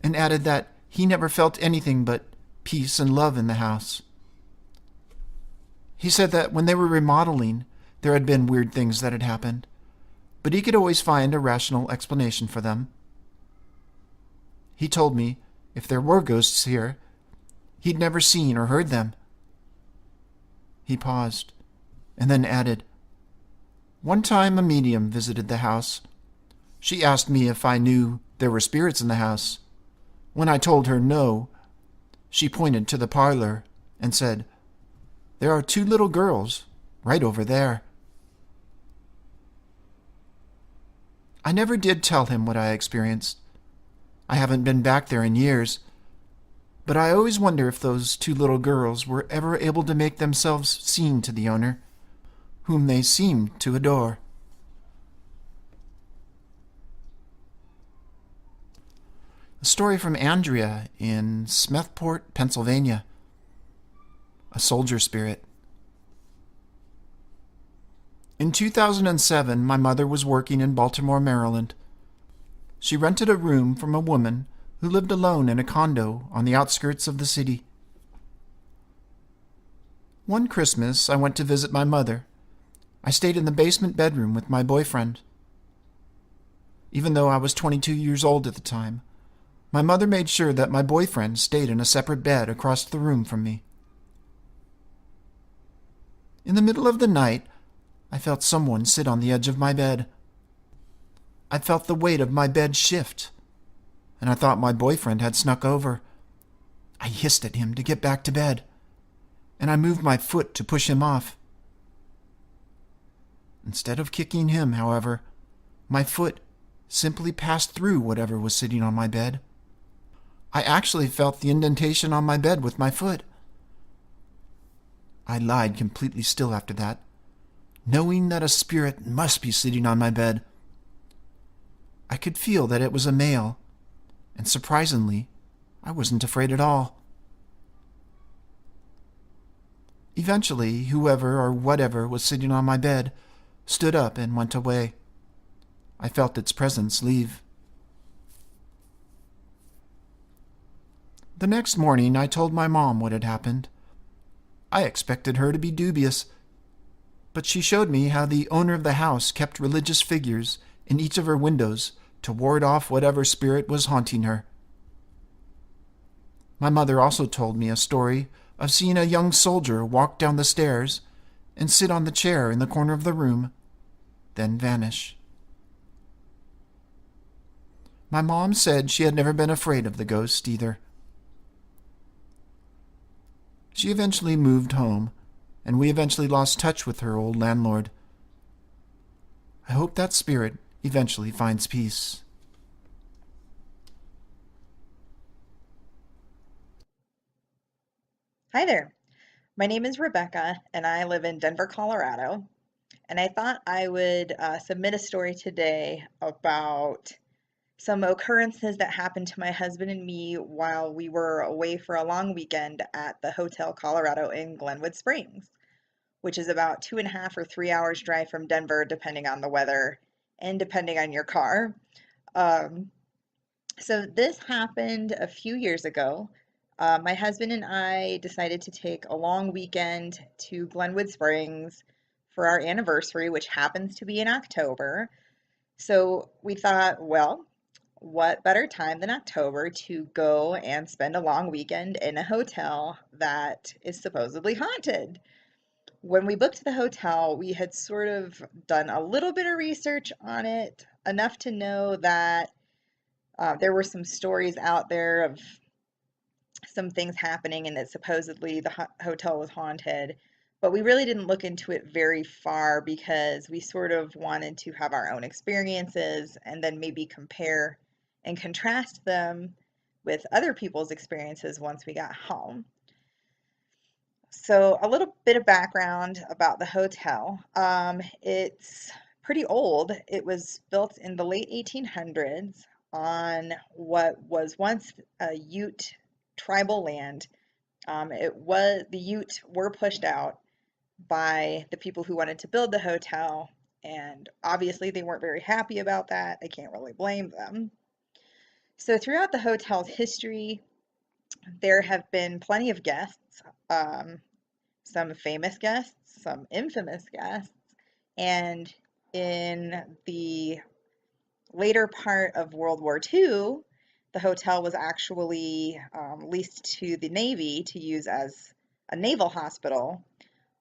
and added that he never felt anything but peace and love in the house. He said that when they were remodeling, there had been weird things that had happened, but he could always find a rational explanation for them. He told me if there were ghosts here, he'd never seen or heard them. He paused, and then added, "One time a medium visited the house. She asked me if I knew there were spirits in the house. When I told her no, she pointed to the parlor and said, 'There are 2 little girls right over there.'" I never did tell him what I experienced. I haven't been back there in years, but I always wonder if those 2 little girls were ever able to make themselves seen to the owner, whom they seemed to adore. A story from Andrea in Smethport, Pennsylvania. A soldier spirit. In 2007, my mother was working in Baltimore, Maryland. She rented a room from a woman who lived alone in a condo on the outskirts of the city. One Christmas, I went to visit my mother. I stayed in the basement bedroom with my boyfriend. Even though I was 22 years old at the time, my mother made sure that my boyfriend stayed in a separate bed across the room from me. In the middle of the night, I felt someone sit on the edge of my bed. I felt the weight of my bed shift, and I thought my boyfriend had snuck over. I hissed at him to get back to bed, and I moved my foot to push him off. Instead of kicking him, however, my foot simply passed through whatever was sitting on my bed. I actually felt the indentation on my bed with my foot. I lied completely still after that, knowing that a spirit must be sitting on my bed. I could feel that it was a male, and surprisingly, I wasn't afraid at all. Eventually, whoever or whatever was sitting on my bed stood up and went away. I felt its presence leave. The next morning, I told my mom what had happened. I expected her to be dubious, but she showed me how the owner of the house kept religious figures in each of her windows to ward off whatever spirit was haunting her. My mother also told me a story of seeing a young soldier walk down the stairs and sit on the chair in the corner of the room, then vanish. My mom said she had never been afraid of the ghost either. She eventually moved home, and we eventually lost touch with her old landlord. I hope that spirit eventually finds peace. Hi there. My name is Rebecca, and I live in Denver, Colorado. And I thought I would submit a story today about some occurrences that happened to my husband and me while we were away for a long weekend at the Hotel Colorado in Glenwood Springs, which is about 2.5 or 3 hours drive from Denver, depending on the weather and depending on your car. Um, so this happened a few years ago. My husband and I decided to take a long weekend to Glenwood Springs for our anniversary, which happens to be in October. So we thought, well, what better time than October to go and spend a long weekend in a hotel that is supposedly haunted? When we booked the hotel, we had sort of done a little bit of research on it, enough to know that there were some stories out there of some things happening and that supposedly the hotel was haunted. But we really didn't look into it very far because we sort of wanted to have our own experiences and then maybe compare and contrast them with other people's experiences once we got home. So a little bit of background about the hotel. It's pretty old. It was built in the late 1800s on what was once a Ute tribal land. The Ute were pushed out by the people who wanted to build the hotel, and obviously they weren't very happy about that. I can't really blame them. So throughout the hotel's history, there have been plenty of guests. Some famous guests, some infamous guests, and in the later part of World War II, the hotel was actually leased to the Navy to use as a naval hospital,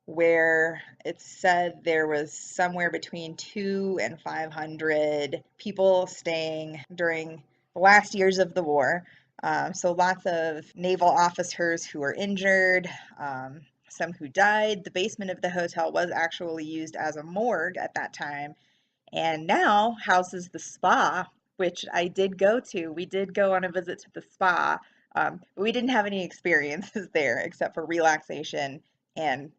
where it's said there was somewhere between 200 and 500 people staying during the last years of the war. So lots of naval officers who were injured, some who died. The basement of the hotel was actually used as a morgue at that time, and now houses the spa, which I did go to. We did go on a visit to the spa. But we didn't have any experiences there except for relaxation and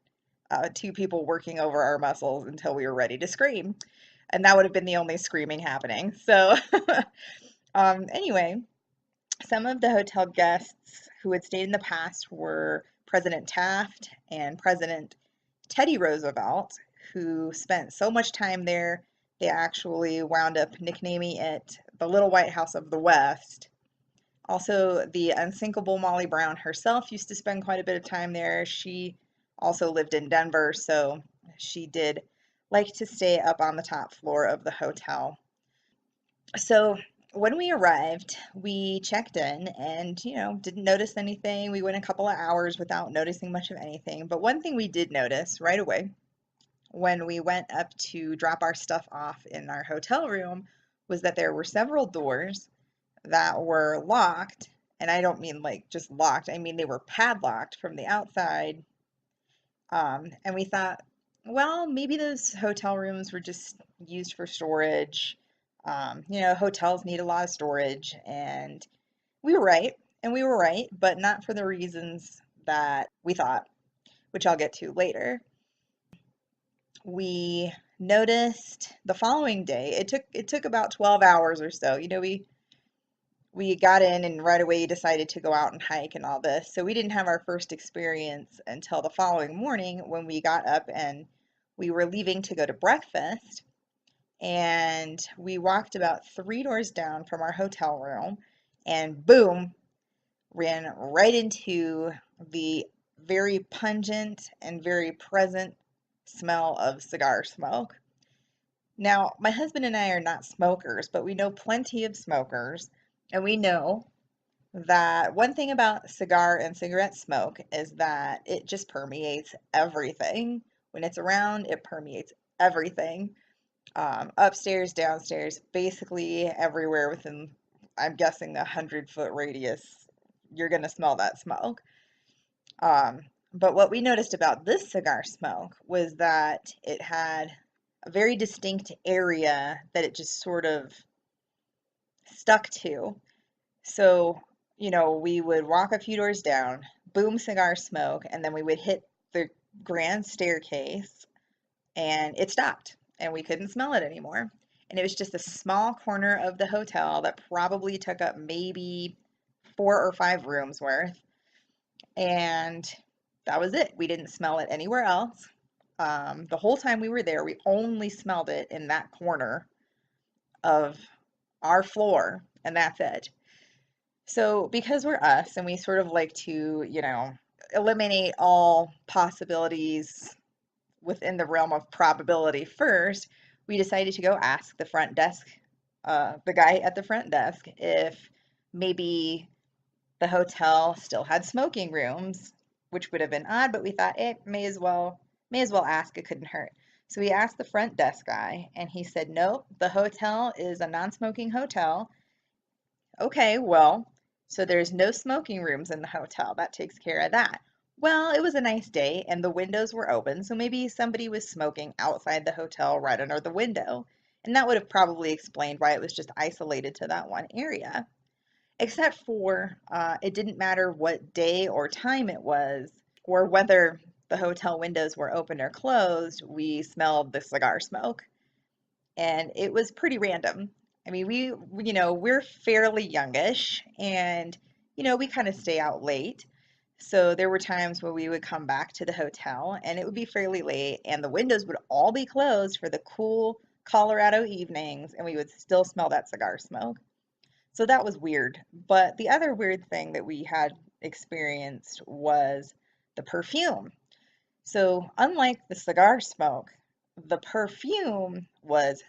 two people working over our muscles until we were ready to scream. And that would have been the only screaming happening. So, anyway, some of the hotel guests who had stayed in the past were President Taft and President Teddy Roosevelt, who spent so much time there, they actually wound up nicknaming it the Little White House of the West. Also, the unsinkable Molly Brown herself used to spend quite a bit of time there. She also lived in Denver, so she did like to stay up on the top floor of the hotel. So when we arrived, we checked in and, didn't notice anything. We went a couple of hours without noticing much of anything. But one thing we did notice right away when we went up to drop our stuff off in our hotel room was that there were several doors that were locked. And I don't mean like just locked, I mean they were padlocked from the outside. And we thought, well, maybe those hotel rooms were just used for storage. Hotels need a lot of storage, and we were right, but not for the reasons that we thought, which I'll get to later. We noticed the following day, it took about 12 hours or so. We got in and right away decided to go out and hike and all this. So we didn't have our first experience until the following morning when we got up and we were leaving to go to breakfast. And we walked about 3 doors down from our hotel room and boom, ran right into the very pungent and very present smell of cigar smoke. Now, my husband and I are not smokers, but we know plenty of smokers, and we know that one thing about cigar and cigarette smoke is that it just permeates everything. When it's around, it permeates everything. Upstairs, downstairs, basically everywhere within, I'm guessing, a 100-foot radius, you're going to smell that smoke. But what we noticed about this cigar smoke was that it had a very distinct area that it just sort of stuck to. So, we would walk a few doors down, boom, cigar smoke, and then we would hit the grand staircase and it stopped and we couldn't smell it anymore. And it was just a small corner of the hotel that probably took up maybe 4 or 5 rooms worth. And that was it. We didn't smell it anywhere else. The whole time we were there, we only smelled it in that corner of our floor, and that's it. So, because we're us and we sort of like to, eliminate all possibilities within the realm of probability first, we decided to go ask the front desk, the guy at the front desk, if maybe the hotel still had smoking rooms, which would have been odd, but we thought it may as well ask. It couldn't hurt. So we asked the front desk guy, and he said, nope, the hotel is a non-smoking hotel. Okay, well, so there's no smoking rooms in the hotel. That takes care of that. Well, it was a nice day and the windows were open, so maybe somebody was smoking outside the hotel right under the window. And that would have probably explained why it was just isolated to that one area. Except for it didn't matter what day or time it was. or whether the hotel windows were open or closed, we smelled the cigar smoke. And it was pretty random. I mean, we're fairly youngish and, we kind of stay out late. So there were times where we would come back to the hotel and it would be fairly late and the windows would all be closed for the cool Colorado evenings and we would still smell that cigar smoke. So that was weird. But the other weird thing that we had experienced was the perfume. So, unlike the cigar smoke, the perfume was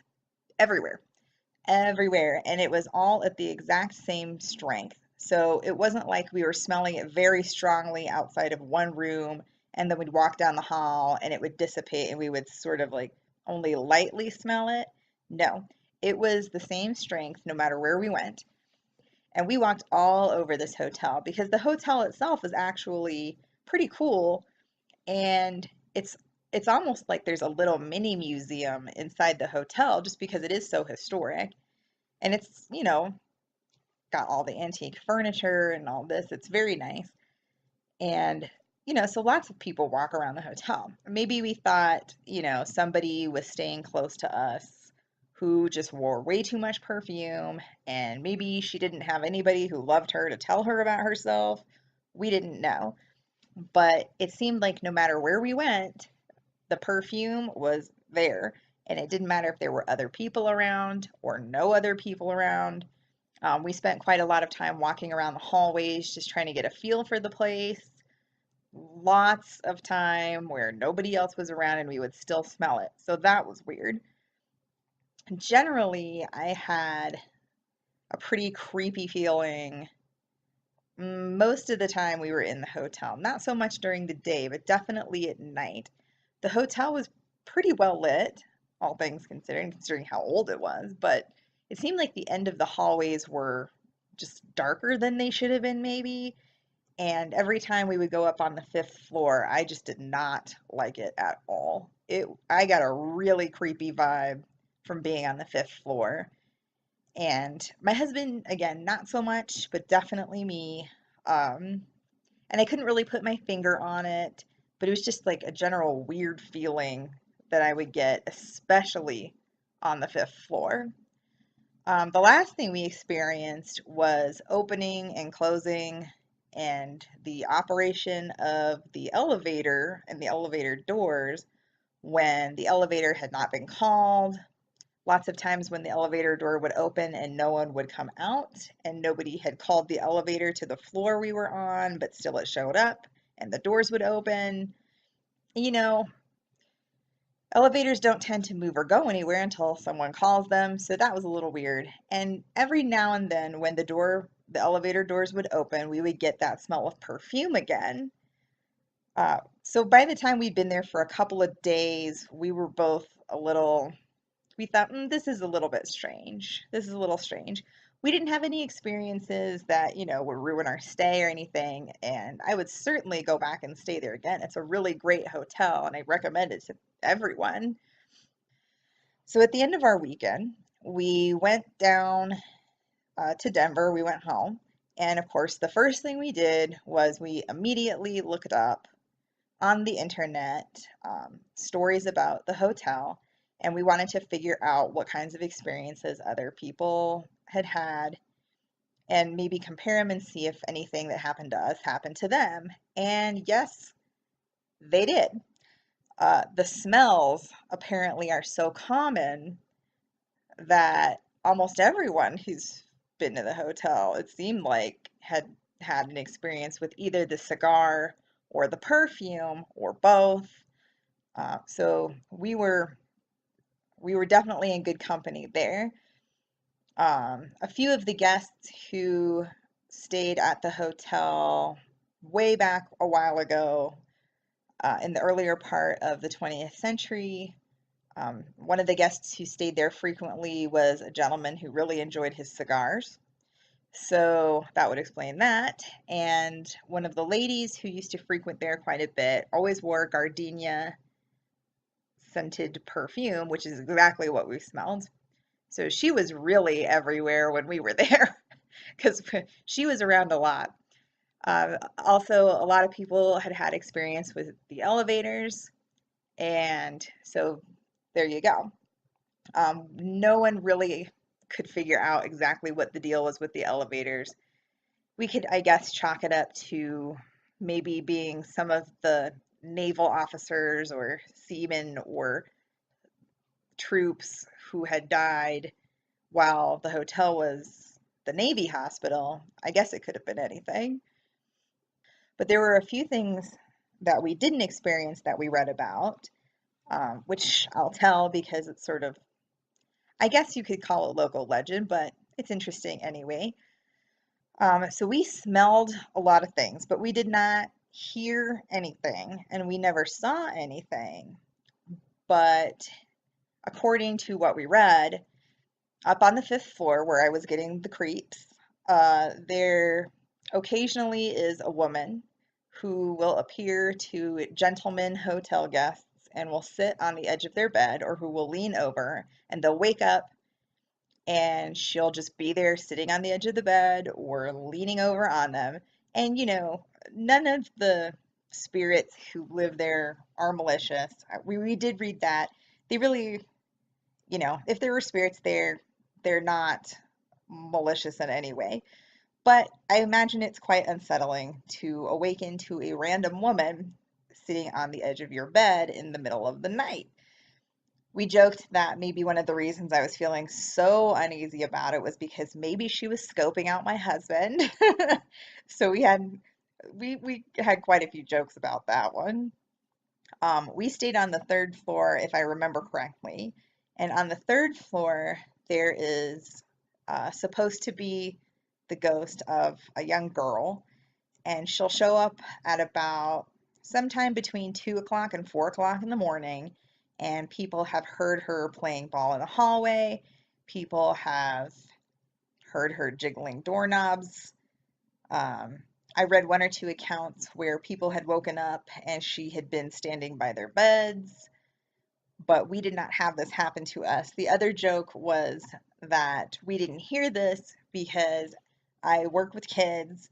everywhere, everywhere, and it was all at the exact same strength. So, it wasn't like we were smelling it very strongly outside of one room and then we'd walk down the hall and it would dissipate and we would sort of like only lightly smell it. No, it was the same strength no matter where we went. And we walked all over this hotel because the hotel itself is actually pretty cool and it's it's almost like there's a little mini museum inside the hotel just because it is so historic and it's got all the antique furniture and all this. It's very nice. And so lots of people walk around the hotel. Maybe we thought somebody was staying close to us who just wore way too much perfume and maybe she didn't have anybody who loved her to tell her about herself. We didn't know. But it seemed like no matter where we went, the perfume was there. And it didn't matter if there were other people around or no other people around. We spent quite a lot of time walking around the hallways, just trying to get a feel for the place. Lots of time where nobody else was around and we would still smell it. So that was weird. Generally, I had a pretty creepy feeling most of the time we were in the hotel. Not so much during the day, but definitely at night. The hotel was pretty well lit, all things considering how old it was, but it seemed like the end of the hallways were just darker than they should have been, maybe. And every time we would go up on the fifth floor, I just did not like it at all. I got a really creepy vibe from being on the fifth floor. And my husband, again, not so much, but definitely me. Um, and I couldn't really put my finger on it, but it was just like a general weird feeling that I would get, especially on the fifth floor. The last thing we experienced was opening and closing and the operation of the elevator and the elevator doors when the elevator had not been called. Lots of times when the elevator door would open and no one would come out, and nobody had called the elevator to the floor we were on, but still it showed up, and the doors would open. You know, elevators don't tend to move or go anywhere until someone calls them, so that was a little weird. And every now and then, when the elevator doors would open, we would get that smell of perfume again. So by the time we'd been there for a couple of days, we were both we thought, this is a little bit strange. This is a little strange. We didn't have any experiences that, would ruin our stay or anything. And I would certainly go back and stay there again. It's a really great hotel and I recommend it to everyone. So at the end of our weekend, we went down to Denver. We went home. And of course, the first thing we did was we immediately looked up on the internet stories about the hotel, and we wanted to figure out what kinds of experiences other people had had and maybe compare them and see if anything that happened to us happened to them. And yes, they did. The smells apparently are so common that almost everyone who's been to the hotel, it seemed like, had an experience with either the cigar or the perfume or both. So we were definitely in good company there. A few of the guests who stayed at the hotel way back a while ago, in the earlier part of the 20th century, one of the guests who stayed there frequently was a gentleman who really enjoyed his cigars. So that would explain that. And one of the ladies who used to frequent there quite a bit always wore gardenia scented perfume, which is exactly what we smelled. So she was really everywhere when we were there because she was around a lot. Also, a lot of people had had experience with the elevators, and so there you go. No one really could figure out exactly what the deal was with the elevators. We could, I guess, chalk it up to maybe being some of the naval officers or seamen or troops who had died while the hotel was the Navy hospital. I guess it could have been anything. But there were a few things that we didn't experience that we read about, which I'll tell because it's sort of, I guess you could call it local legend, but it's interesting anyway. So we smelled a lot of things, but we did not hear anything and we never saw anything. But according to what we read, up on the fifth floor where I was getting the creeps, there occasionally is a woman who will appear to gentlemen hotel guests and will sit on the edge of their bed or who will lean over and they'll wake up and she'll just be there sitting on the edge of the bed or leaning over on them. And, none of the spirits who live there are malicious. We did read that. They really, if there were spirits there, they're not malicious in any way. But I imagine it's quite unsettling to awaken to a random woman sitting on the edge of your bed in the middle of the night. We joked that maybe one of the reasons I was feeling so uneasy about it was because maybe she was scoping out my husband. So we had quite a few jokes about that one. We stayed on the third floor, if I remember correctly. And on the third floor, there is supposed to be the ghost of a young girl. And she'll show up at about sometime between 2 o'clock and 4 o'clock in the morning. And people have heard her playing ball in the hallway. People have heard her jiggling doorknobs. I read one or two accounts where people had woken up and she had been standing by their beds, but we did not have this happen to us. The other joke was that we didn't hear this because I work with kids.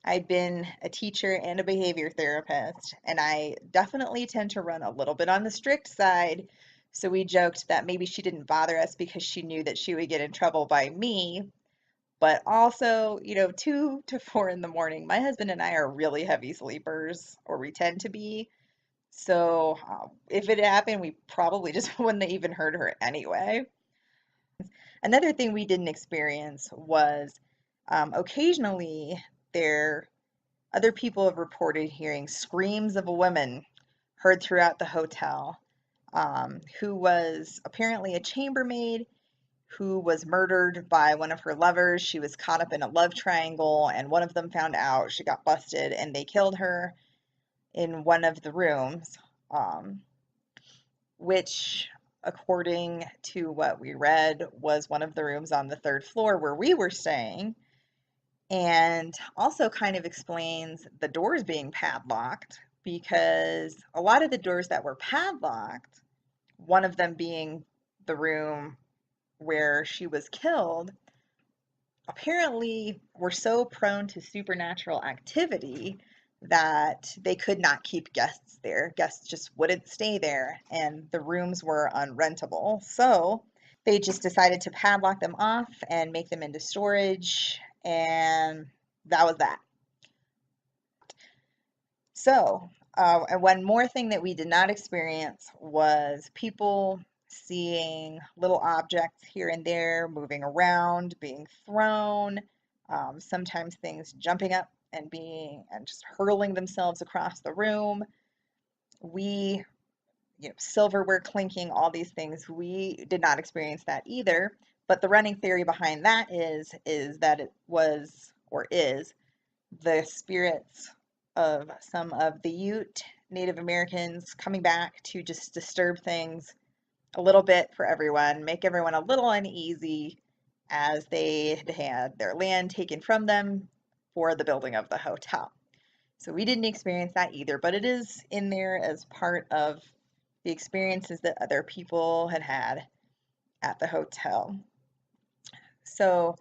I've been a teacher and a behavior therapist, and I definitely tend to run a little bit on the strict side. So we joked that maybe she didn't bother us because she knew that she would get in trouble by me. But also, 2 to 4 in the morning, my husband and I are really heavy sleepers, or we tend to be. So if it happened, we probably just wouldn't have even heard her anyway. Another thing we didn't experience was occasionally there other people have reported hearing screams of a woman heard throughout the hotel, who was apparently a chambermaid who was murdered by one of her lovers. She was caught up in a love triangle, and one of them found out. She got busted, and they killed her in one of the rooms, um, which, according to what we read, was one of the rooms on the third floor where we were staying, and also kind of explains the doors being padlocked because a lot of the doors that were padlocked, one of them being the room where she was killed, apparently were so prone to supernatural activity that they could not keep guests there. Guests just wouldn't stay there, and the rooms were unrentable. So they just decided to padlock them off and make them into storage, and that was that. So, and one more thing that we did not experience was people seeing little objects here and there moving around, being thrown, sometimes things jumping up and just hurling themselves across the room. We, silverware clinking, all these things, we did not experience that either. But the running theory behind that is that it was or is the spirits of some of the Ute Native Americans coming back to just disturb things a little bit for everyone, make everyone a little uneasy as they had their land taken from them for the building of the hotel. So we didn't experience that either, but it is in there as part of the experiences that other people had had at the hotel. So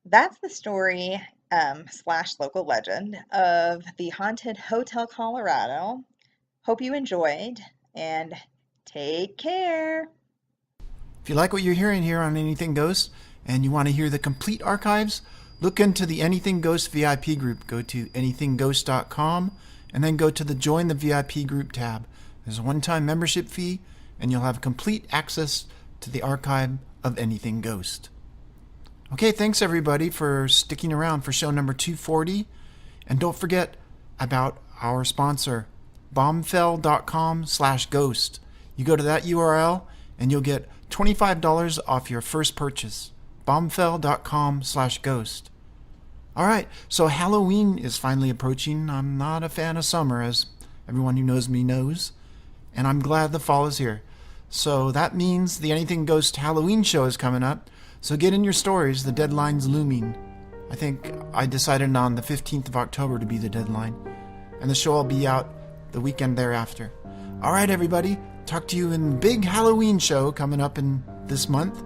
that's the story. slash local legend of the Haunted Hotel Colorado. Hope you enjoyed, and take care. If you like what you're hearing here on Anything Ghost and you want to hear the complete archives, look into the Anything Ghost VIP group. Go to anythingghost.com and then go to the Join the VIP group tab. There's a one-time membership fee and you'll have complete access to the archive of Anything Ghost. Okay, thanks everybody for sticking around for show number 240. And don't forget about our sponsor, BombFell.com/ghost. You go to that URL and you'll get $25 off your first purchase. BombFell.com/ghost. All right, so Halloween is finally approaching. I'm not a fan of summer, as everyone who knows me knows, and I'm glad the fall is here. So that means the Anything Ghost Halloween show is coming up. So get in your stories, the deadline's looming. I think I decided on the 15th of October to be the deadline, and the show will be out the weekend thereafter. All right, everybody, talk to you in the big Halloween show coming up in this month.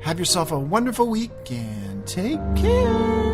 Have yourself a wonderful week and take care.